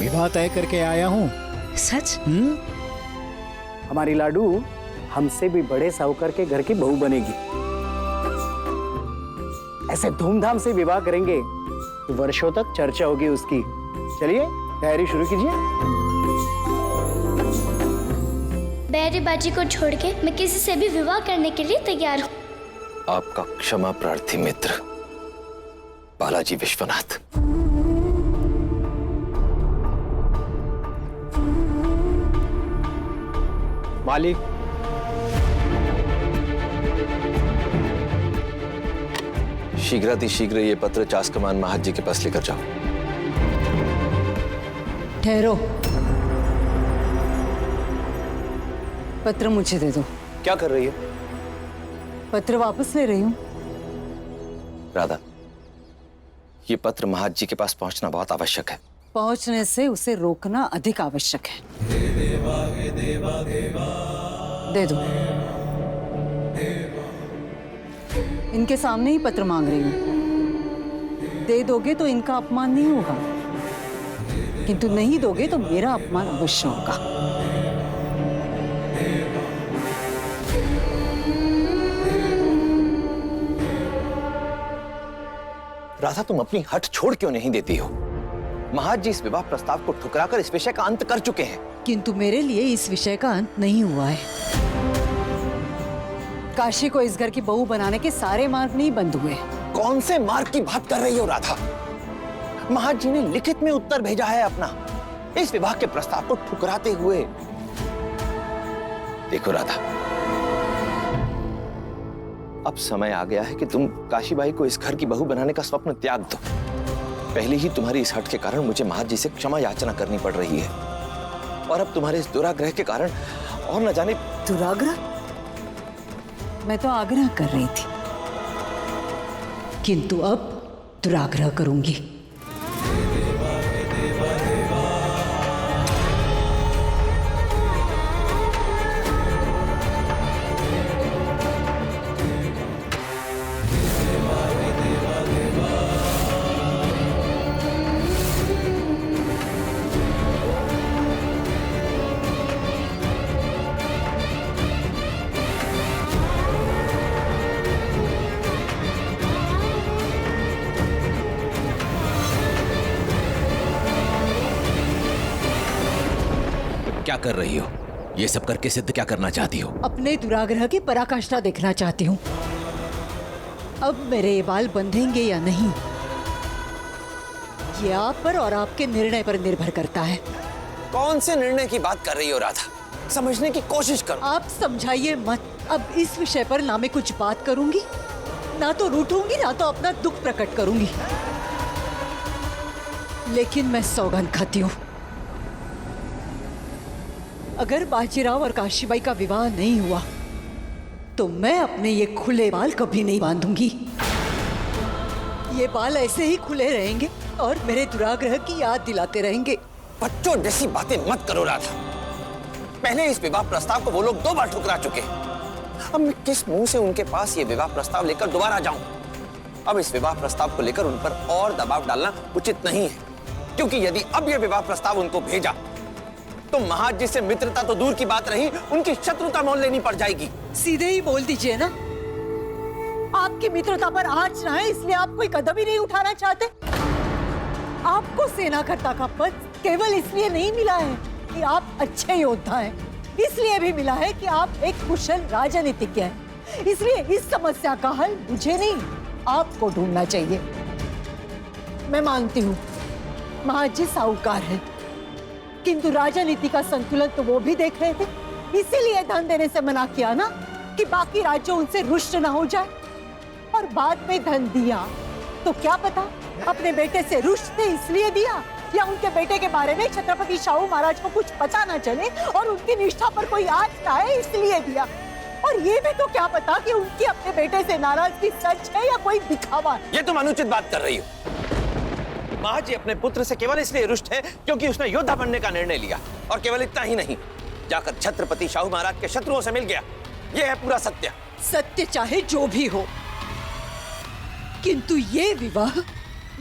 विवाह तय करके आया हूँ। सच? हमारी लाडू हमसे भी बड़े साहूकार के घर की बहू बनेगी। ऐसे धूमधाम से विवाह करेंगे कि वर्षों तक चर्चा होगी उसकी। चलिए तैयारी शुरू कीजिए। बैरी बाजी को छोड़ के मैं किसी से भी विवाह करने के लिए तैयार हूँ। आपका क्षमा प्रार्थी मित्र बालाजी विश्वनाथ। मालिक, शीघ्रातिशीघ्र ये पत्र चासकमान महाज जी के पास लेकर जाओ। ठहरो, पत्र मुझे दे दो। क्या कर रही है? पत्र वापस ले रही हूँ। राधा, ये पत्र महाज जी के पास पहुंचना बहुत आवश्यक है। पहुंचने से उसे रोकना अधिक आवश्यक है। दे दो। इनके सामने ही पत्र मांग रही हूँ। दे दोगे तो इनका अपमान नहीं होगा, किंतु नहीं दोगे तो मेरा अपमान अवश्य होगा। राधा, तुम अपनी हट छोड़ क्यों नहीं देती हो? महाज जी इस विवाह प्रस्ताव को ठुकराकर इस विषय का अंत कर चुके हैं। किंतु मेरे लिए इस विषय का अंत नहीं हुआ है। काशी को इस घर की बहू बनाने के सारे मार्ग नहीं बंद हुए। कौन से मार्ग की बात कर रही हो राधा? महाज जी ने लिखित में उत्तर भेजा है अपना, इस विवाह के प्रस्ताव को ठुकराते हुए। देखो राधा, अब समय आ गया है कि तुम काशीबाई को इस घर की बहू बनाने का स्वप्न त्याग दो। पहले ही तुम्हारी इस हट के कारण मुझे महाज जी से क्षमा याचना करनी पड़ रही है, और अब तुम्हारे इस दुराग्रह के कारण और न जाने। दुराग्रह? मैं तो आग्रह कर रही थी, किंतु अब दुराग्रह करूंगी। क्या कर रही हो? ये सब करके सिद्ध क्या करना चाहती हो? अपने दुराग्रह की पराकाष्ठा देखना चाहती हूँ। अब मेरे ये बाल बंधेंगे या नहीं, ये आप पर और आपके निर्णय पर निर्भर करता है। कौन से निर्णय की बात कर रही हो राधा? समझने की कोशिश करो। आप समझाइए मत। अब इस विषय पर ना मैं कुछ बात करूंगी, ना तो रूठूंगी, ना तो अपना दुख प्रकट करूंगी। लेकिन मैं सौगंध खाती हूँ, अगर बाजीराव और काशीबाई का विवाह नहीं हुआ तो मैं अपने ये खुले बाल कभी नहीं बांधूंगी। ये बाल ऐसे ही खुले रहेंगे और मेरे दुराग्रह की याद दिलाते रहेंगे। बच्चों जैसी बातें मत करो राधा। पहले इस विवाह प्रस्ताव को वो लोग 2 बार ठुकरा चुके। अब मैं किस मुंह से उनके पास ये विवाह प्रस्ताव लेकर दोबारा जाऊं? अब इस विवाह प्रस्ताव को लेकर उन पर और दबाव डालना उचित नहीं है, क्योंकि यदि अब ये विवाह प्रस्ताव उनको भेजा तो महाज जी से मित्रता तो दूर की बात रही, उनकी शत्रुता मोल लेनी पड़ जाएगी। सीधे ही बोल दीजिए ना। आपकी मित्रता पर आँच ना है, इसलिए आप कोई कदम ही नहीं उठाना चाहते। आपको सेनाकर्ता का पद केवल इसलिए नहीं मिला है कि आप अच्छे योद्धा हैं, इसलिए भी मिला है कि आप एक कुशल राजनीतिज्ञ हैं। इसलिए इस समस्या का हल मुझे नहीं, आपको ढूंढना चाहिए। मैं मानती हूँ महाज जी साहूकार है, किंतु राजनीति का संतुलन तो वो भी देख रहे थे, इसीलिए धन देने से मना किया ना, कि बाकी राज्य उनसे रुष्ट ना हो जाए। और बाद में धन दिया तो क्या पता अपने बेटे से रुष्ट थे इसलिए दिया, या उनके बेटे के बारे में छत्रपति शाहू महाराज को कुछ पता ना चले और उनकी निष्ठा पर कोई आँच ना आए इसलिए दिया। और ये भी तो क्या पता कि उनकी अपने बेटे से नाराजगी सच है या कोई दिखावा। ये तुम अनुचित बात कर रही हो। महाज जी अपने पुत्र से केवल इसलिए रुष्ट है क्योंकि उसने योद्धा बनने का निर्णय लिया, और केवल इतना ही नहीं, जाकर छत्रपति शाहू महाराज के शत्रुओं से मिल गया। यह है पूरा सत्य। सत्य चाहे जो भी हो, किंतु ये विवाह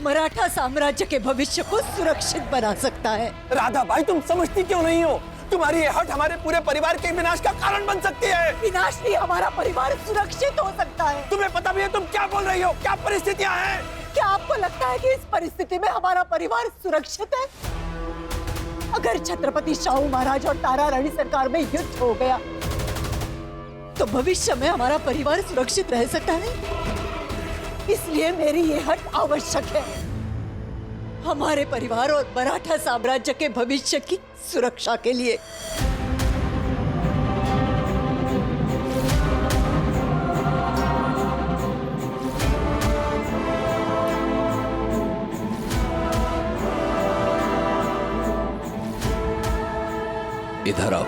मराठा साम्राज्य के भविष्य को सुरक्षित बना सकता है। राधा बाई, तुम समझती क्यों नहीं हो? तुम्हारी ये हट हमारे पूरे परिवार के विनाश का कारण बन सकती है। विनाश नहीं, हमारा परिवार सुरक्षित हो सकता है। तुम्हें पता भी है तुम क्या बोल रही हो? क्या परिस्थितियां हैं? क्या आपको लगता है कि इस परिस्थिति में हमारा परिवार सुरक्षित है? अगर छत्रपति शाहू महाराज और तारा रानी सरकार में युद्ध हो गया तो भविष्य में हमारा परिवार सुरक्षित रह सकता है। इसलिए मेरी ये हट आवश्यक है, हमारे परिवार और मराठा साम्राज्य के भविष्य की सुरक्षा के लिए। इधर आओ।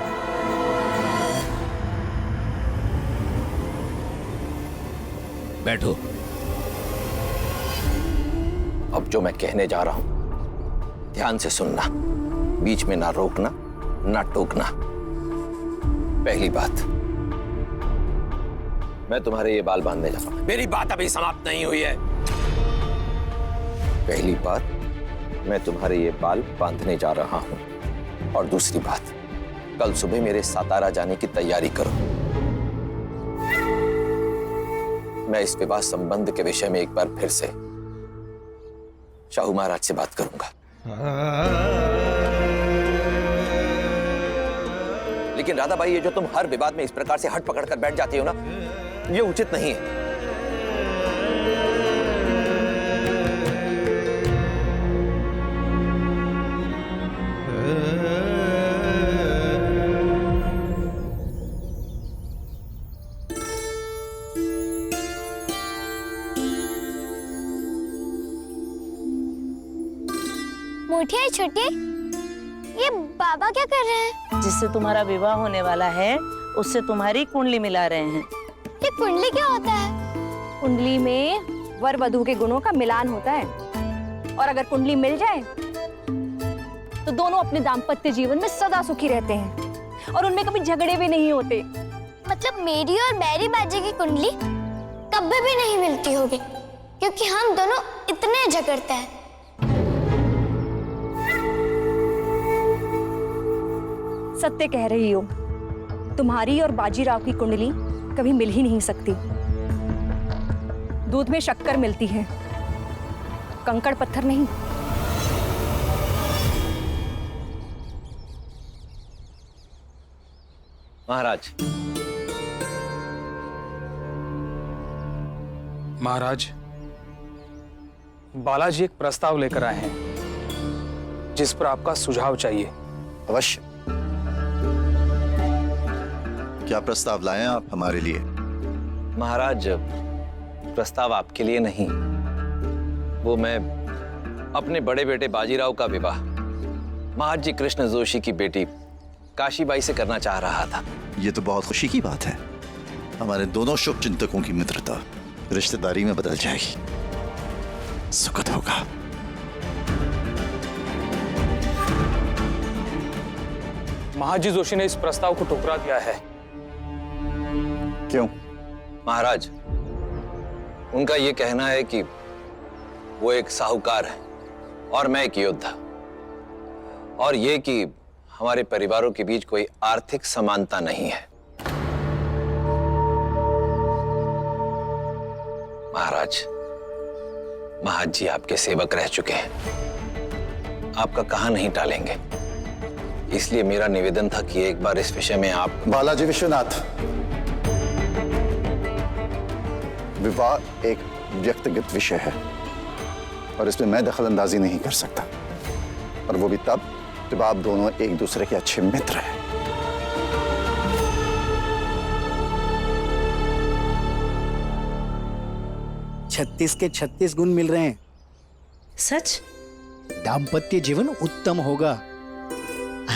बैठो। अब जो मैं कहने जा रहा हूं ध्यान से सुनना, बीच में ना रोकना ना टोकना। पहली बात, मैं तुम्हारे ये बाल बांधने जा रहा हूं। मेरी बात अभी समाप्त नहीं हुई है। पहली बात, मैं तुम्हारे ये बाल बांधने जा रहा हूं। और दूसरी बात, कल सुबह मेरे सातारा जाने की तैयारी करो। मैं इस विवाह संबंध के विषय में एक बार फिर से शाहू महाराज से बात करूंगा। लेकिन राधा बाई, ये जो तुम हर विवाद में इस प्रकार से हट पकड़ कर बैठ जाती हो ना, ये उचित नहीं है। मोटिया छोटी, ये बाबा क्या कर रहे हैं? जिससे तुम्हारा विवाह होने वाला है उससे तुम्हारी कुंडली मिला रहे हैं। ये कुंडली क्या होता है? कुंडली में वर वधू के गुणों का मिलान होता है, और अगर कुंडली मिल जाए तो दोनों अपने दाम्पत्य जीवन में सदा सुखी रहते हैं और उनमें कभी झगड़े भी नहीं होते। मतलब मेरी और बैरी बाजी की कुंडली कभी भी नहीं मिलती होगी, क्योंकि हम दोनों इतने झगड़ते हैं। सत्य कह रही हो, तुम्हारी और बाजीराव की कुंडली कभी मिल ही नहीं सकती। दूध में शक्कर मिलती है, कंकड़ पत्थर नहीं। महाराज, महाराज, बालाजी एक प्रस्ताव लेकर आए हैं जिस पर आपका सुझाव चाहिए। अवश्य। क्या प्रस्ताव लाए हैं आप हमारे लिए? महाराज, प्रस्ताव आपके लिए नहीं, वो मैं अपने बड़े बेटे बाजीराव का विवाह महाजी कृष्ण जोशी की बेटी काशीबाई से करना चाह रहा था। ये तो बहुत खुशी की बात है। हमारे दोनों शुभ चिंतकों की मित्रता रिश्तेदारी में बदल जाएगी, सुखद होगा। महाजी जोशी ने इस प्रस्ताव को ठुकरा दिया है। क्यों? महाराज, उनका ये कहना है कि वो एक साहूकार है और मैं एक योद्धा, और ये कि हमारे परिवारों के बीच कोई आर्थिक समानता नहीं है। महाराज, महाजी आपके सेवक रह चुके हैं, आपका कहा नहीं टालेंगे। इसलिए मेरा निवेदन था कि एक बार इस विषय में आप। बालाजी विश्वनाथ, विवाह एक व्यक्तिगत विषय है और इसमें मैं दखल अंदाजी नहीं कर सकता, और वो भी तब जब आप दोनों एक दूसरे के अच्छे मित्र हैं। छत्तीस के 36 गुण मिल रहे हैं। सच? दाम्पत्य जीवन उत्तम होगा,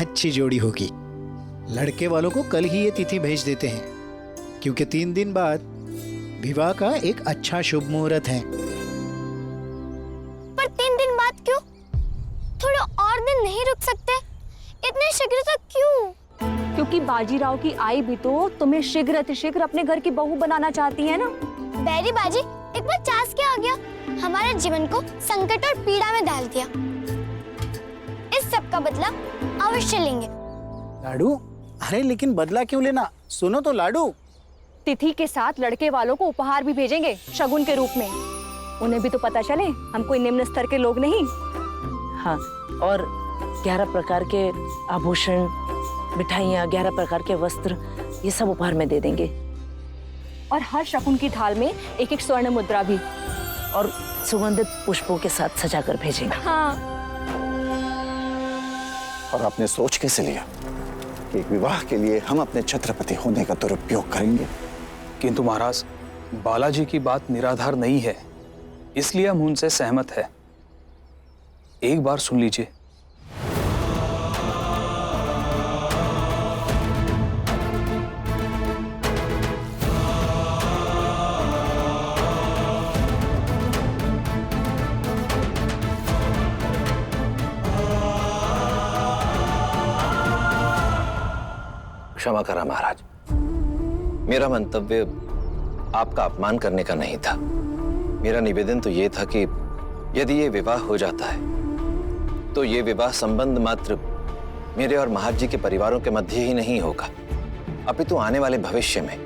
अच्छी जोड़ी होगी। लड़के वालों को कल ही ये तिथि भेज देते हैं, क्योंकि 3 दिन बाद विवाह का एक अच्छा शुभ मुहूर्त है। पर 3 दिन बाद क्यों? थोड़े और दिन नहीं रुक सकते? इतने शीघ्र तक क्यों? क्योंकि बाजीराव की आई भी तो तुम्हें शीघ्र अतिशीघ्र अपने घर की बहू बनाना चाहती है ना। बैरी बाजी, एक बार चास क्या आ गया? हमारे जीवन को संकट और पीड़ा में डाल दिया। इस सब का बदला अवश्य लेंगे। लाडू, अरे लेकिन बदला क्यों लेना? सुनो तो लाडू। तिथि के साथ लड़के वालों को उपहार भी भेजेंगे शगुन के रूप में। उन्हें भी तो पता चले हम कोई निम्न स्तर के लोग नहीं। हाँ, और 11 प्रकार के आभूषण, मिठाइयाँ, 11 प्रकार के वस्त्र, ये सब उपहार में दे देंगे। और हर शकुन की थाल में एक एक स्वर्ण मुद्रा भी। और सुगंधित पुष्पों के साथ सजाकर भेजेंगे। हाँ। और आपने सोच कैसे लिया कि एक विवाह के लिए हम अपने छत्रपति होने का दुरुपयोग करेंगे? किंतु महाराज, बालाजी की बात निराधार नहीं है, इसलिए हम उनसे सहमत है। एक बार सुन लीजिए। क्षमा करा महाराज, मेरा मंतव्य आपका अपमान करने का नहीं था। मेरा निवेदन तो ये था कि यदि ये विवाह हो जाता है तो ये विवाह संबंध मात्र मेरे और महाराज के परिवारों के मध्य ही नहीं होगा, अपितु आने वाले भविष्य में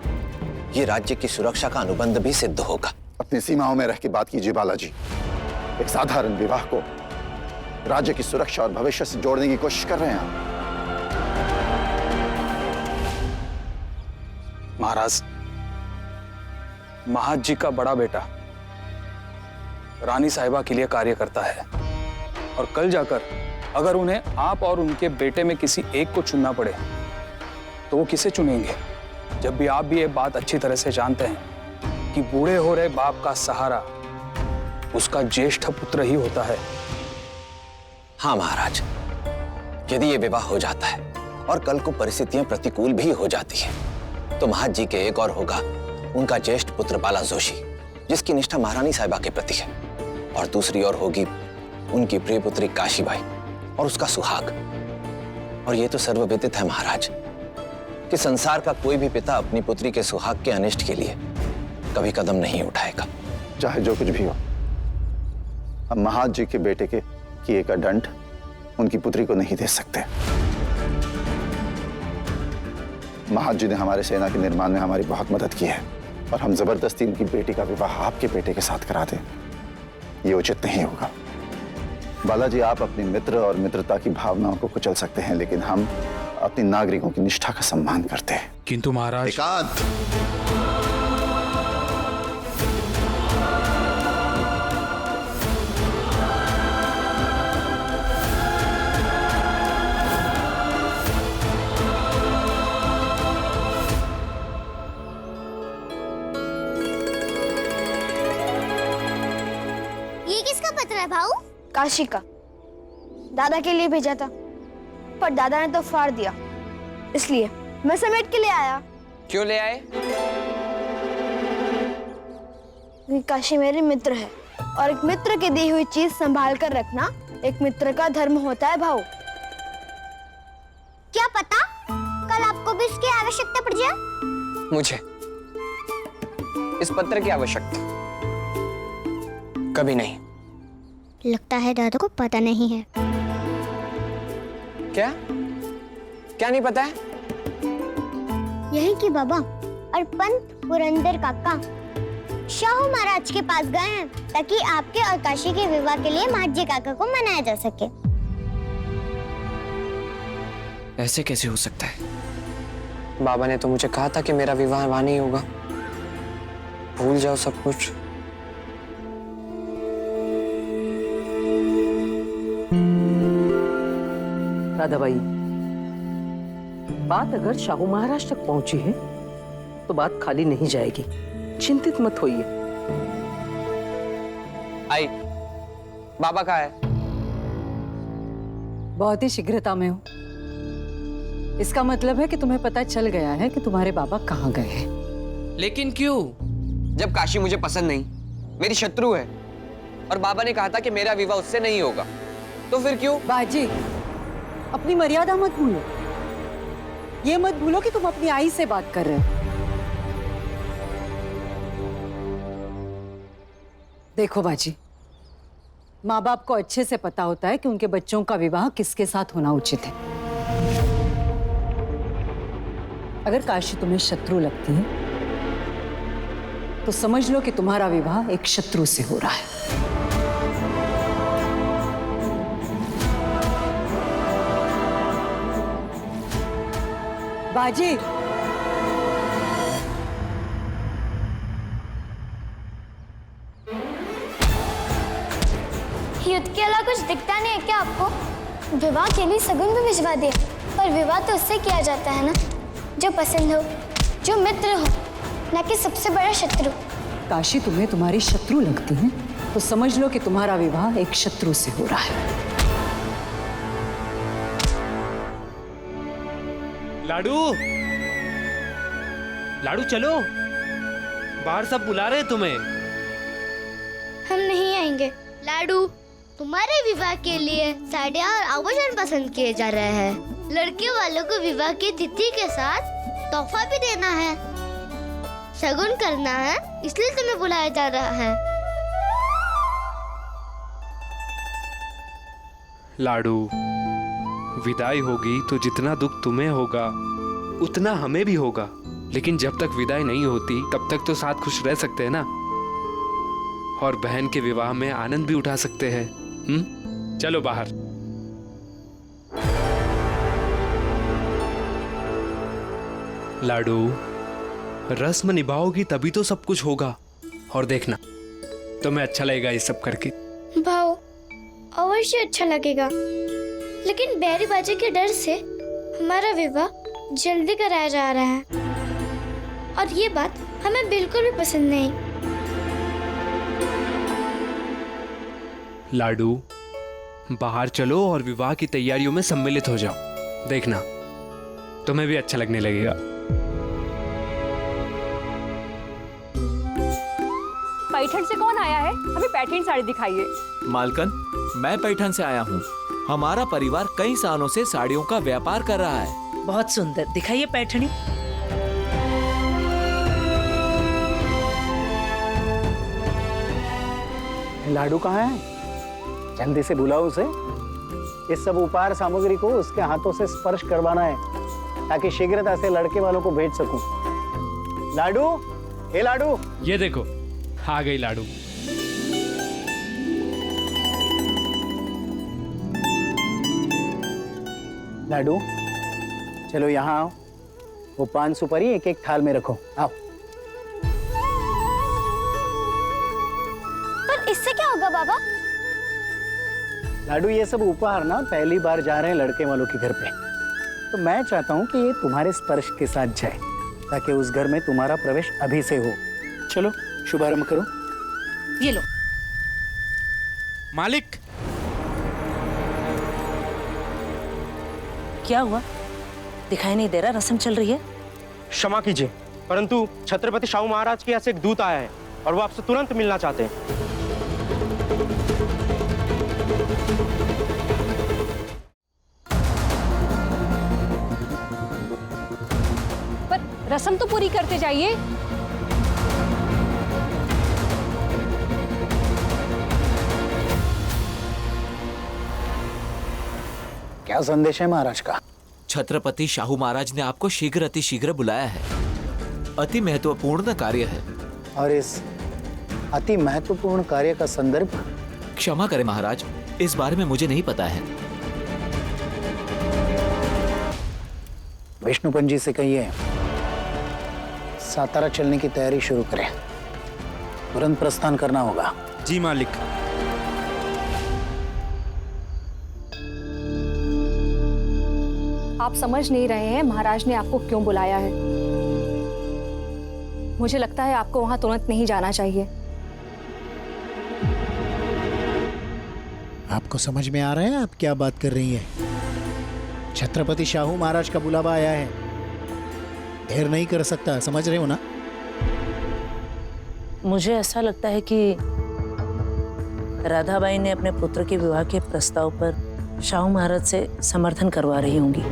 ये राज्य की सुरक्षा का अनुबंध भी सिद्ध होगा। अपनी सीमाओं में रह के बात कीजिए बालाजी। एक साधारण विवाह को राज्य की सुरक्षा और भविष्य से जोड़ने की कोशिश कर रहे हैं आप। महाराज, महाराज जी का बड़ा बेटा रानी साहिबा के लिए कार्य करता है, और कल जाकर अगर उन्हें आप और उनके बेटे में किसी एक को चुनना पड़े तो वो किसे चुनेंगे? जब भी आप भी ये बात अच्छी तरह से जानते हैं कि बूढ़े हो रहे बाप का सहारा उसका ज्येष्ठ पुत्र ही होता है। हाँ महाराज, यदि ये विवाह हो जाता है और कल को परिस्थितियां प्रतिकूल भी हो जाती हैं तो महाराज जी के एक और होगा उनका ज्येष्ठ पुत्र बाला जोशी, जिसकी निष्ठा महारानी साहिबा के प्रति है, और दूसरी ओर होगी उनकी प्रिय पुत्री काशीबाई और उसका सुहाग। और ये तो सर्वविदित है महाराज कि संसार का कोई भी पिता अपनी पुत्री के सुहाग के अनिष्ट के लिए कभी कदम नहीं उठाएगा। चाहे जो कुछ भी हो, हम महाराज जी के बेटे के किए का दंड उनकी पुत्री को नहीं दे सकते। महाराज जी ने हमारे सेना के निर्माण में हमारी बहुत मदद की है, और हम जबरदस्ती उनकी बेटी का विवाह आपके बेटे के साथ करा दें, ये उचित नहीं होगा। बालाजी, आप अपने मित्र और मित्रता की भावनाओं को कुचल सकते हैं, लेकिन हम अपने नागरिकों की निष्ठा का सम्मान करते हैं। किंतु महाराज, एकांत, भाऊ? काशी का। दादा के लिए भेजा था, पर दादा ने तो फाड़ दिया, इसलिए मैं समेट के ले आया। क्यों ले आए? क्योंकि काशी मेरे मित्र है, और एक मित्र की दी हुई चीज संभाल कर रखना एक मित्र का धर्म होता है भाऊ। क्या पता कल आपको भी इसकी आवश्यकता पड़ जाए। मुझे इस पत्र की आवश्यकता कभी नहीं। लगता है दादा को पता नहीं है। क्या क्या नहीं पता है? यही कि बाबा और पंत पुरंदर काका शाहू महाराज के पास गए हैं ताकि आपके और काशी के विवाह के लिए महाजी काका को मनाया जा सके। ऐसे कैसे हो सकता है? बाबा ने तो मुझे कहा था कि मेरा विवाह वहां नहीं होगा। भूल जाओ सब कुछ। राधाबाई, बात अगर शाहू महाराज तक पहुंची है तो बात खाली नहीं जाएगी, चिंतित मत होइए। आई, बाबा कहाँ है? बहुत ही शीघ्रता में हूँ। इसका मतलब है कि तुम्हें पता चल गया है कि तुम्हारे बाबा कहाँ गए हैं। लेकिन क्यों? जब काशी मुझे पसंद नहीं, मेरी शत्रु है, और बाबा ने कहा था कि मेरा विवाह उससे नहीं होगा, तो फिर क्यों? बाजी, अपनी मर्यादा मत भूलो। ये मत भूलो कि तुम अपनी आई से बात कर रहे हो। देखो बाजी, माँ बाप को अच्छे से पता होता है कि उनके बच्चों का विवाह किसके साथ होना उचित है। अगर काशी तुम्हें शत्रु लगती है तो समझ लो कि तुम्हारा विवाह एक शत्रु से हो रहा है। बाजी, युद्ध के अलावा कुछ दिखता नहीं है क्या आपको? विवाह के लिए सगुन भी भिजवा दिया, पर विवाह तो उससे किया जाता है ना जो पसंद हो, जो मित्र हो, न कि सबसे बड़ा शत्रु। काशी तुम्हें तुम्हारी शत्रु लगती है तो समझ लो कि तुम्हारा विवाह एक शत्रु से हो रहा है। लाडू, लाडू चलो, बाहर सब बुला रहे हैं तुम्हें। हम नहीं आएंगे। लाडू, तुम्हारे विवाह के लिए साड़ियाँ और आभूषण पसंद किए जा रहे हैं। लड़के वालों को विवाह की तिथि के साथ तोहफा भी देना है, शगुन करना है, इसलिए तुम्हें बुलाया जा रहा है। लाडू, विदाई होगी तो जितना दुख तुम्हें होगा उतना हमें भी होगा, लेकिन जब तक विदाई नहीं होती तब तक तो साथ खुश रह सकते हैं ना, और बहन के विवाह में आनंद भी उठा सकते हैं। चलो बाहर। लाडू, रस्म निभाओगी तभी तो सब कुछ होगा, और देखना तुम्हें अच्छा लगेगा ये सब करके। भाव अवश्य अच्छा लगेगा, लेकिन बैरी बाजी के डर से हमारा विवाह जल्दी कराया जा रहा है, और ये बात हमें बिल्कुल भी पसंद नहीं। लाडू, बाहर चलो और विवाह की तैयारियों में सम्मिलित हो जाओ, देखना तुम्हें भी अच्छा लगने लगेगा। पैठण से कौन आया है? हमें पैठण साड़ी दिखाइए। मालकन, मैं पैठण से आया हूँ। हमारा परिवार कई सालों से साड़ियों का व्यापार कर रहा है। बहुत सुंदर, दिखाइए पैठणी। लाडू कहाँ है? जल्दी से बुलाओ उसे। इस सब उपहार सामग्री को उसके हाथों से स्पर्श करवाना है, ताकि शीघ्रता से लड़के वालों को भेज सकूं। लाडू, हे लाडू। ये देखो, आ गई लाडू। लाडू, चलो यहाँ आओ। वो पान सुपारी एक एक थाल में रखो, आओ। पर इससे क्या होगा बाबा? लाडू, ये सब उपहार ना पहली बार जा रहे हैं लड़के वालों के घर पे, तो मैं चाहता हूँ कि ये तुम्हारे स्पर्श के साथ जाए, ताकि उस घर में तुम्हारा प्रवेश अभी से हो। चलो शुभारंभ करो। ये लो। मालिक, क्या हुआ? दिखाई नहीं दे रहा? रस्म चल रही है। क्षमा कीजिए, परंतु छत्रपति शाहू महाराज के यहाँ से एक दूत आया है और वो आपसे तुरंत मिलना चाहते हैं। पर रस्म तो पूरी करते जाइए। क्या संदेश है महाराज का? छत्रपति शाहू महाराज ने आपको शीघ्र अति शीघ्र बुलाया है। अति महत्वपूर्ण कार्य है। और इस अति महत्वपूर्ण कार्य का संदर्भ? क्षमा करें महाराज, इस बारे में मुझे नहीं पता है। विष्णुपंत जी से कहिए सातारा चलने की तैयारी शुरू करें। तुरंत प्रस्थान करना होगा। जी मालिक। आप समझ नहीं रहे हैं महाराज ने आपको क्यों बुलाया है। मुझे लगता है आपको वहां तुरंत नहीं जाना चाहिए। आपको समझ में आ रहा है आप क्या बात कर रही हैं? छत्रपति शाहू महाराज का बुलावा आया है, देर नहीं कर सकता, समझ रहे हो ना? मुझे ऐसा लगता है कि राधाबाई ने अपने पुत्र के विवाह के प्रस्ताव पर शाहू महाराज से समर्थन करवा रही होंगी,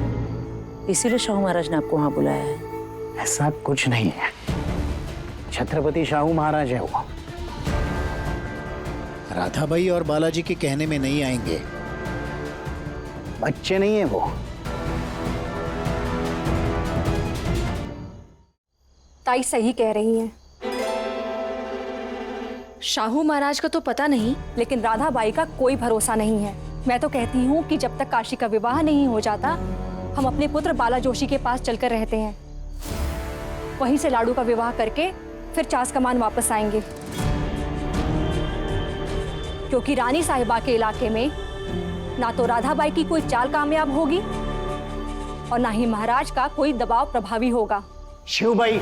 इसीलिए शाहू महाराज ने आपको वहां बुलाया है। ऐसा कुछ नहीं है। छत्रपति शाहू महाराज है वो। राधाबाई और बालाजी के कहने में नहीं आएंगे। बच्चे नहीं है वो। ताई सही कह रही हैं। शाहू महाराज का तो पता नहीं, लेकिन राधाबाई का कोई भरोसा नहीं है। मैं तो कहती हूँ कि जब तक काशी का विवाह नहीं हो जाता, हम अपने पुत्र बाला जोशी के पास चलकर रहते हैं। वहीं से लाडू का विवाह करके फिर चास कमान वापस आएंगे, क्योंकि रानी साहिबा के इलाके में ना तो राधाबाई की कोई चाल कामयाब होगी और ना ही महाराज का कोई दबाव प्रभावी होगा। शिवबाई,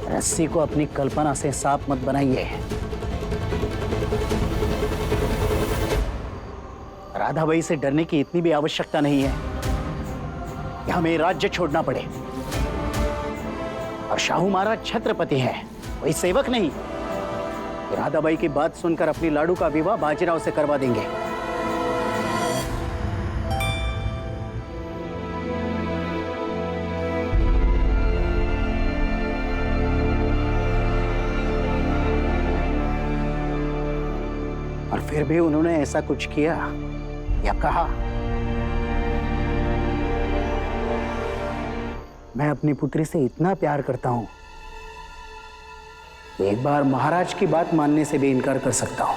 रस्सी को अपनी कल्पना से सांप मत बनाइए। राधाबाई से डरने की इतनी भी आवश्यकता नहीं है कि हमें राज्य छोड़ना पड़े। और शाहू महाराज छत्रपति है, कोई सेवक नहीं। राधाबाई की बात सुनकर अपनी लाडू का विवाह बाजीराव से करवा देंगे। और फिर भी उन्होंने ऐसा कुछ किया या कहा, मैं अपनी पुत्री से इतना प्यार करता हूं, एक बार महाराज की बात मानने से भी इनकार कर सकता हूं।